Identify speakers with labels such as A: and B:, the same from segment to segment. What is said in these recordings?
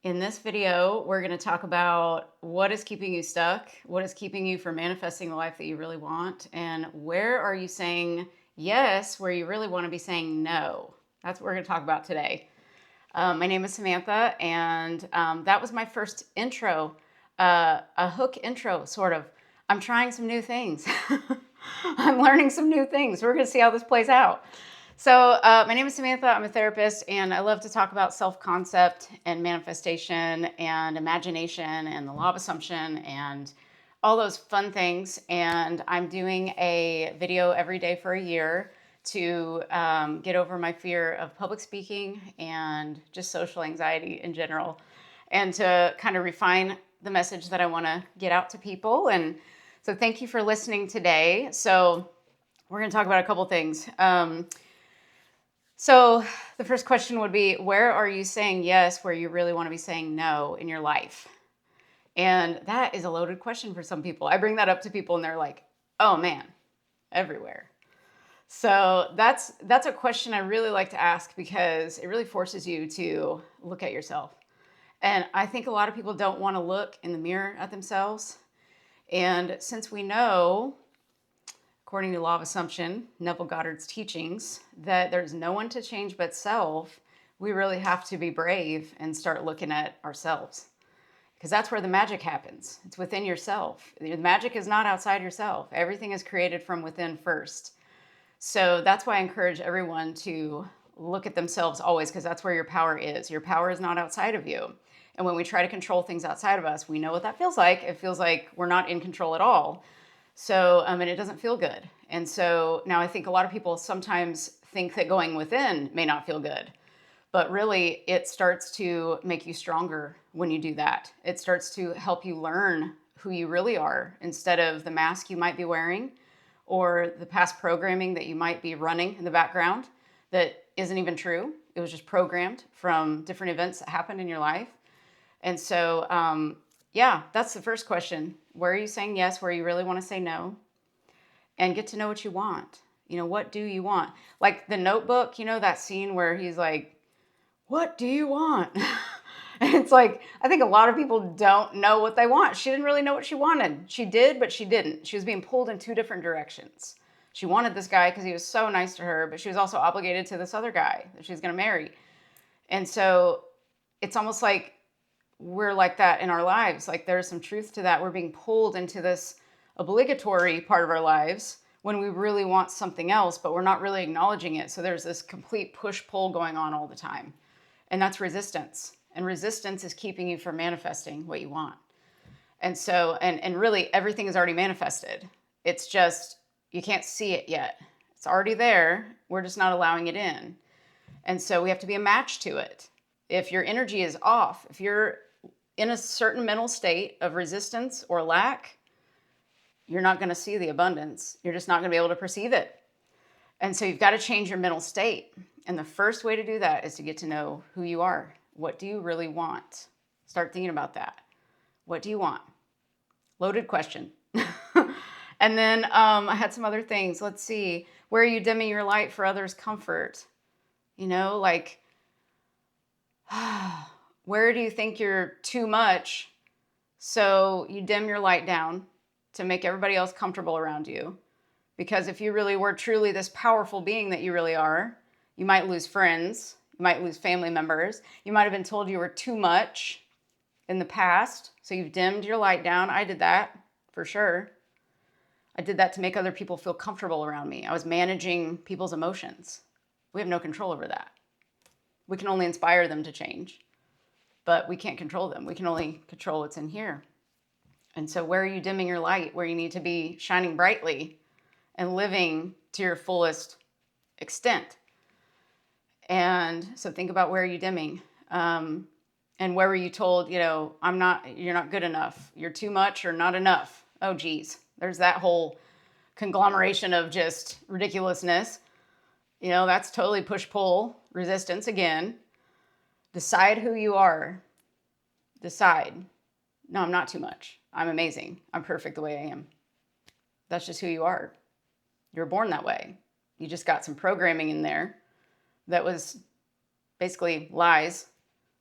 A: In this video, we're going to talk about what is keeping you stuck, what is keeping you from manifesting the life that you really want, and where are you saying yes where you really want to be saying no. That's what we're going to talk about today. My name is Samantha, and that was my first intro, a hook intro, sort of. I'm trying some new things. I'm learning some new things. We're going to see how this plays out. So my name is Samantha. I'm a therapist, and I love to talk about self-concept and manifestation and imagination and the law of assumption and all those fun things. And I'm doing a video every day for a year to get over my fear of public speaking and just social anxiety in general, and to kind of refine the message that I want to get out to people. And so thank you for listening today. So we're going to talk about a couple things. So the first question would be, where are you saying yes where you really want to be saying no in your life? And that is a loaded question for some people. I bring that up to people and they're like, oh man, everywhere. So that's a question I really like to ask because it really forces you to look at yourself. And I think a lot of people don't want to look in the mirror at themselves. And since we know, according to law of assumption, Neville Goddard's teachings, that there's no one to change but self, we really have to be brave and start looking at ourselves. Because that's where the magic happens. It's within yourself. The magic is not outside yourself. Everything is created from within first. So that's why I encourage everyone to look at themselves always, because that's where your power is. Your power is not outside of you. And when we try to control things outside of us, we know what that feels like. It feels like we're not in control at all. So, and it doesn't feel good. And so now I think a lot of people sometimes think that going within may not feel good, but really it starts to make you stronger when you do that. It starts to help you learn who you really are instead of the mask you might be wearing or the past programming that you might be running in the background that isn't even true. It was just programmed from different events that happened in your life. And so, yeah, that's the first question. Where are you saying yes, where you really want to say no? And get to know what you want. You know, what do you want? Like the Notebook, you know, that scene where he's like, what do you want? And it's like, I think a lot of people don't know what they want. She didn't really know what she wanted. She did, but she didn't. She was being pulled in two different directions. She wanted this guy because he was so nice to her, but she was also obligated to this other guy that she's going to marry. And so it's almost like we're like that in our lives. Like there's some truth to that. We're being pulled into this obligatory part of our lives when we really want something else, but we're not really acknowledging it. So there's this complete push-pull going on all the time. And that's resistance. And resistance is keeping you from manifesting what you want. And so, and really everything is already manifested. It's just, you can't see it yet. It's already there. We're just not allowing it in. And so we have to be a match to it. If your energy is off, if you're in a certain mental state of resistance or lack, you're not going to see the abundance. You're just not going to be able to perceive it. And so you've got to change your mental state. And the first way to do that is to get to know who you are. What do you really want? Start thinking about that. What do you want? Loaded question. And then I had some other things. Let's see. Where are you dimming your light for others' comfort? You know, like, where do you think you're too much? So you dim your light down to make everybody else comfortable around you. Because if you really were truly this powerful being that you really are, you might lose friends, you might lose family members, you might have been told you were too much in the past, so you've dimmed your light down. I did that, for sure. I did that to make other people feel comfortable around me. I was managing people's emotions. We have no control over that. We can only inspire them to change, but we can't control them. We can only control what's in here. And so where are you dimming your light, where you need to be shining brightly and living to your fullest extent? And so think about where are you dimming? And where were you told, you know, you're not good enough. You're too much or not enough. Oh, geez. There's that whole conglomeration of just ridiculousness. You know, that's totally push-pull resistance again. Decide who you are. Decide. No, I'm not too much. I'm amazing. I'm perfect the way I am. That's just who you are. You're born that way. You just got some programming in there that was basically lies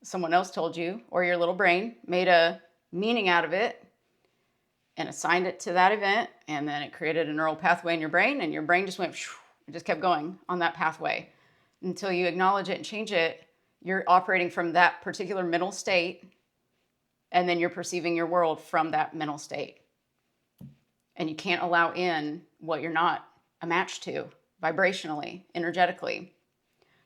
A: someone else told you, or your little brain made a meaning out of it and assigned it to that event, and then it created a neural pathway in your brain, and your brain just went, it just kept going on that pathway. Until you acknowledge it and change it, you're operating from that particular mental state, and then you're perceiving your world from that mental state. And you can't allow in what you're not a match to vibrationally, energetically.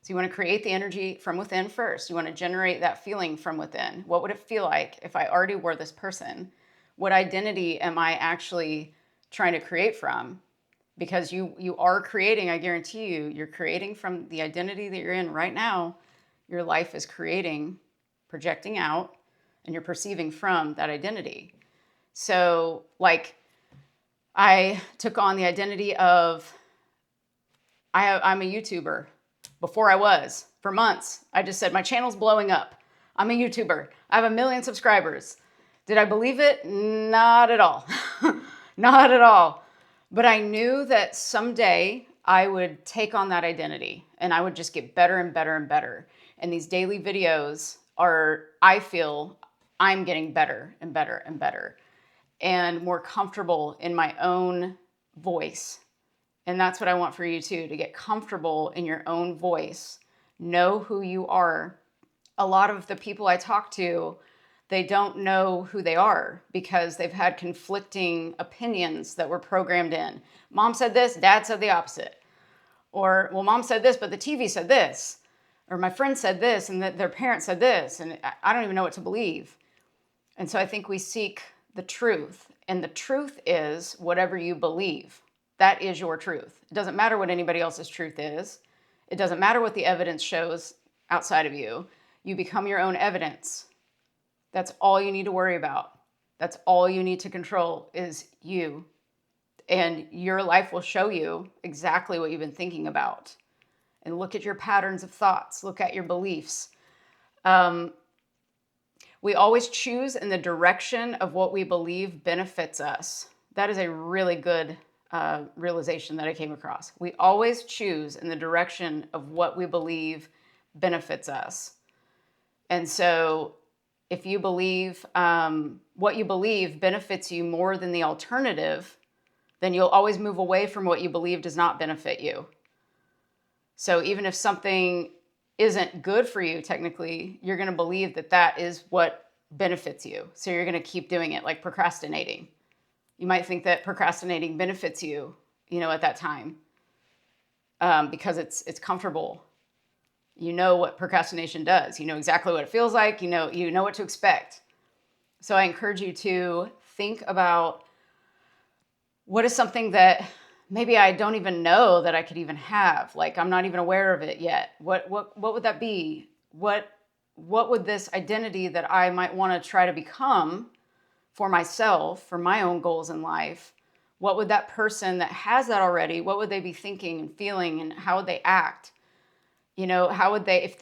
A: So you want to create the energy from within first. You want to generate that feeling from within. What would it feel like if I already were this person? What identity am I actually trying to create from? Because you are creating, I guarantee you, you're creating from the identity that you're in right now. Your life is creating, projecting out, and you're perceiving from that identity. So like I took on the identity of, I'm a YouTuber. Before I was, for months, I just said, my channel's blowing up. I'm a YouTuber. I have 1 million subscribers. Did I believe it? Not at all. Not at all. But I knew that someday I would take on that identity and I would just get better and better and better. And these daily videos are, I feel I'm getting better and better and better and more comfortable in my own voice. And that's what I want for you too, to get comfortable in your own voice. Know who you are. A lot of the people I talk to, they don't know who they are because they've had conflicting opinions that were programmed in. Mom said this, dad said the opposite. Or, well, mom said this, but the TV said this. Or my friend said this and their parents said this. And I don't even know what to believe. And so I think we seek the truth. And the truth is whatever you believe. That is your truth. It doesn't matter what anybody else's truth is. It doesn't matter what the evidence shows outside of you. You become your own evidence. That's all you need to worry about. That's all you need to control is you. And your life will show you exactly what you've been thinking about. And look at your patterns of thoughts. Look at your beliefs. We always choose in the direction of what we believe benefits us. That is a really good realization that I came across. We always choose in the direction of what we believe benefits us. And so if you believe what you believe benefits you more than the alternative, then you'll always move away from what you believe does not benefit you. So even if something isn't good for you, technically, you're going to believe that that is what benefits you. So you're going to keep doing it, like procrastinating. You might think that procrastinating benefits you, at that time, because it's comfortable. You know what procrastination does. You know exactly what it feels like. You know what to expect. So I encourage you to think about what is something that maybe I don't even know that I could even have. Like I'm not even aware of it yet. What would that be? What would this identity that I might want to try to become for myself, for my own goals in life, what would that person that has that already, what would they be thinking and feeling and how would they act? How would they,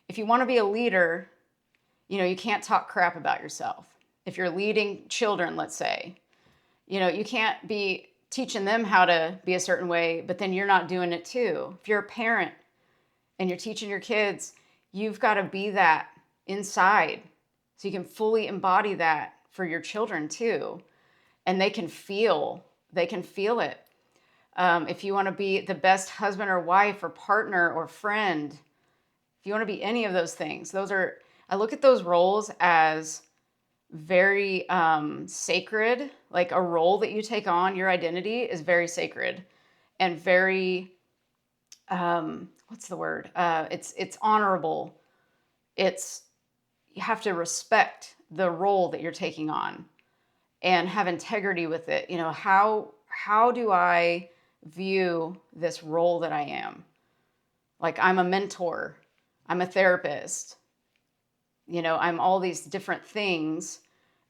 A: if you want to be a leader, you can't talk crap about yourself. If you're leading children, let's say, you can't be teaching them how to be a certain way, but then you're not doing it too. If you're a parent and you're teaching your kids, you've got to be that inside so you can fully embody that for your children too. And they can feel it. If you want to be the best husband or wife or partner or friend, if you want to be any of those things, I look at those roles as very sacred. Like a role that you take on, your identity is very sacred and very, what's the word? It's honorable. You have to respect the role that you're taking on and have integrity with it. How do I view this role that I am? Like I'm a mentor, I'm a therapist, I'm all these different things.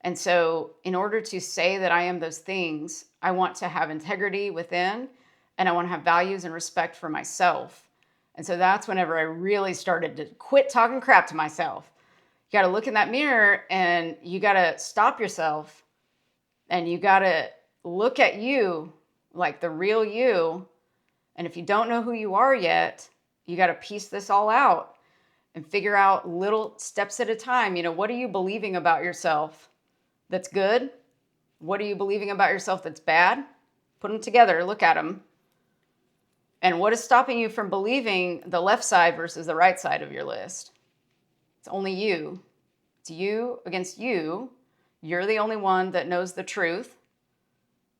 A: And so in order to say that I am those things, I want to have integrity within and I want to have values and respect for myself. And so that's whenever I really started to quit talking crap to myself. You got to look in that mirror and you got to stop yourself and you got to look at you like the real you. And if you don't know who you are yet, you got to piece this all out and figure out little steps at a time. What are you believing about yourself that's good? What are you believing about yourself that's bad? Put them together, look at them. And what is stopping you from believing the left side versus the right side of your list? It's only you. It's you against you. You're the only one that knows the truth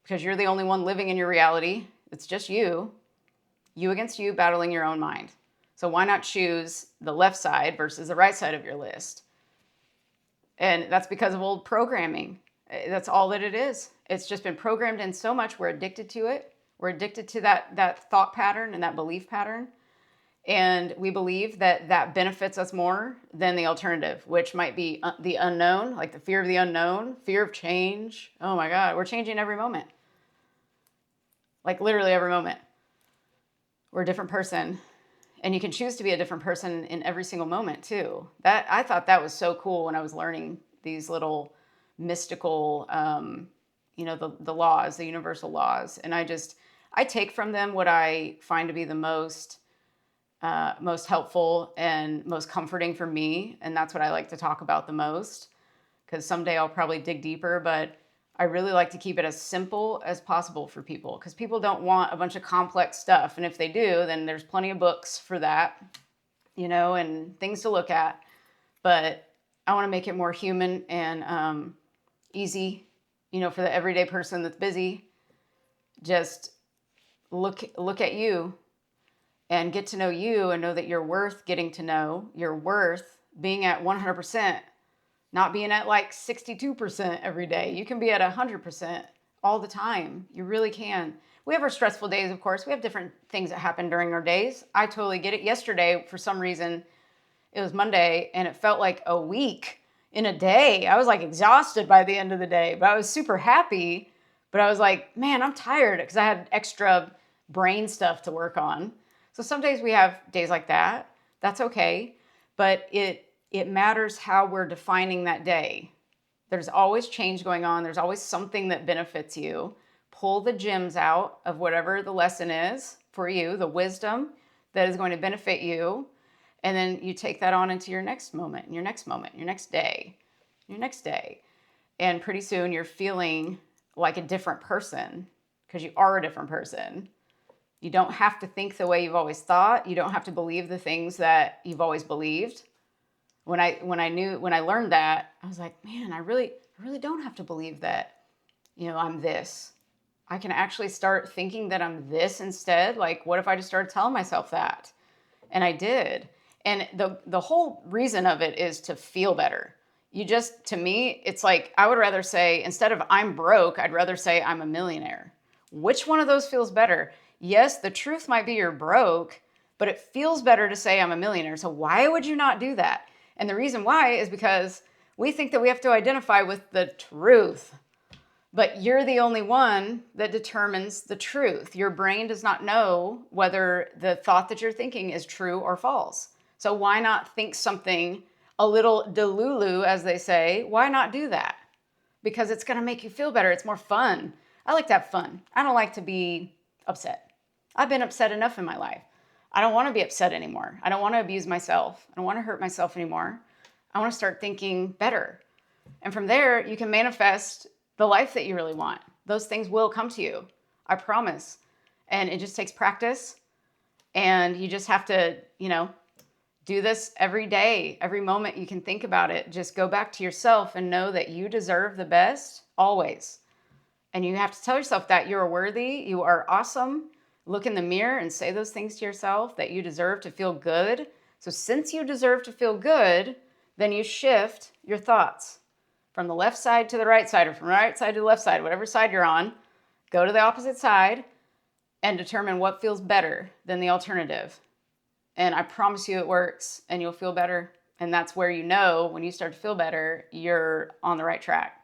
A: because you're the only one living in your reality. It's just you. You against you battling your own mind. So why not choose the left side versus the right side of your list? And that's because of old programming. That's all that it is. It's just been programmed in so much. We're addicted to it. We're addicted to that thought pattern and that belief pattern. And we believe that benefits us more than the alternative, which might be the unknown, like the fear of the unknown, fear of change. Oh my God, we're changing every moment. Like literally every moment. We're a different person. And you can choose to be a different person in every single moment too. I thought that was so cool when I was learning these little mystical, the laws, the universal laws. And I take from them what I find to be the most helpful and most comforting for me. And that's what I like to talk about the most, because someday I'll probably dig deeper, but I really like to keep it as simple as possible for people, because people don't want a bunch of complex stuff. And if they do, then there's plenty of books for that, and things to look at. But I want to make it more human and easy, for the everyday person that's busy. Just look at you and get to know you and know that you're worth getting to know. You're worth being at 100%. Not being at like 62% every day. You can be at 100% all the time. You really can. We have our stressful days, of course. We have different things that happen during our days. I totally get it. Yesterday, for some reason, it was Monday, and it felt like a week in a day. I was like exhausted by the end of the day, but I was super happy. But I was like, man, I'm tired because I had extra brain stuff to work on. So some days we have days like that. That's okay. But it matters how we're defining that day. There's always change going on. There's always something that benefits you. Pull the gems out of whatever the lesson is for you, the wisdom that is going to benefit you. And then you take that on into your next moment, your next day. And pretty soon you're feeling like a different person, because you are a different person. You don't have to think the way you've always thought. You don't have to believe the things that you've always believed. When I learned that, I was like, man, I really don't have to believe that, I'm this. I can actually start thinking that I'm this instead. Like, what if I just started telling myself that? And I did. And the whole reason of it is to feel better. To me, it's like, I would rather say, instead of I'm broke, I'd rather say I'm a millionaire. Which one of those feels better? Yes, the truth might be you're broke, but it feels better to say I'm a millionaire. So why would you not do that? And the reason why is because we think that we have to identify with the truth. But you're the only one that determines the truth. Your brain does not know whether the thought that you're thinking is true or false. So why not think something a little delulu, as they say? Why not do that? Because it's going to make you feel better. It's more fun. I like to have fun. I don't like to be upset. I've been upset enough in my life. I don't want to be upset anymore. I don't want to abuse myself. I don't want to hurt myself anymore. I want to start thinking better. And from there, you can manifest the life that you really want. Those things will come to you. I promise. And it just takes practice. And you just have to, do this every day, every moment you can think about it. Just go back to yourself and know that you deserve the best always. And you have to tell yourself that you're worthy, you are awesome. Look in the mirror and say those things to yourself, that you deserve to feel good. So since you deserve to feel good, then you shift your thoughts from the left side to the right side, or from the right side to the left side, whatever side you're on. Go to the opposite side and determine what feels better than the alternative. And I promise you it works, and you'll feel better. And that's where when you start to feel better, you're on the right track.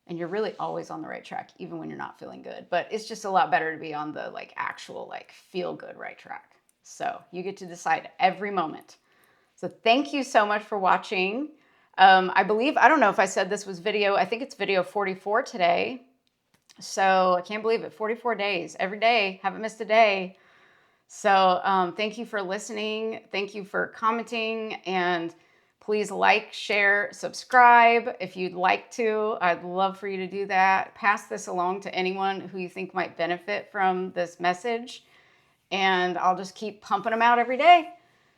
A: And you're really always on the right track, even when you're not feeling good. But it's just a lot better to be on the actual feel good right track. So you get to decide every moment. So thank you so much for watching. I don't know if I said this was I think it's video 44 today. So I can't believe it, 44 days. Every day, haven't missed a day. So thank you for listening. Thank you for commenting, and please like, share, subscribe if you'd like to. I'd love for you to do that. Pass this along to anyone who you think might benefit from this message. And I'll just keep pumping them out every day.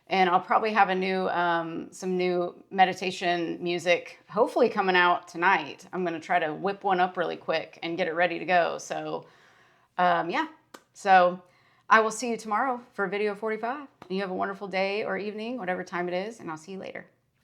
A: And I'll probably have a new, some new meditation music, hopefully coming out tonight. I'm going to try to whip one up really quick and get it ready to go. So, yeah. So I will see you tomorrow for video 45. You have a wonderful day or evening, whatever time it is, and I'll see you later.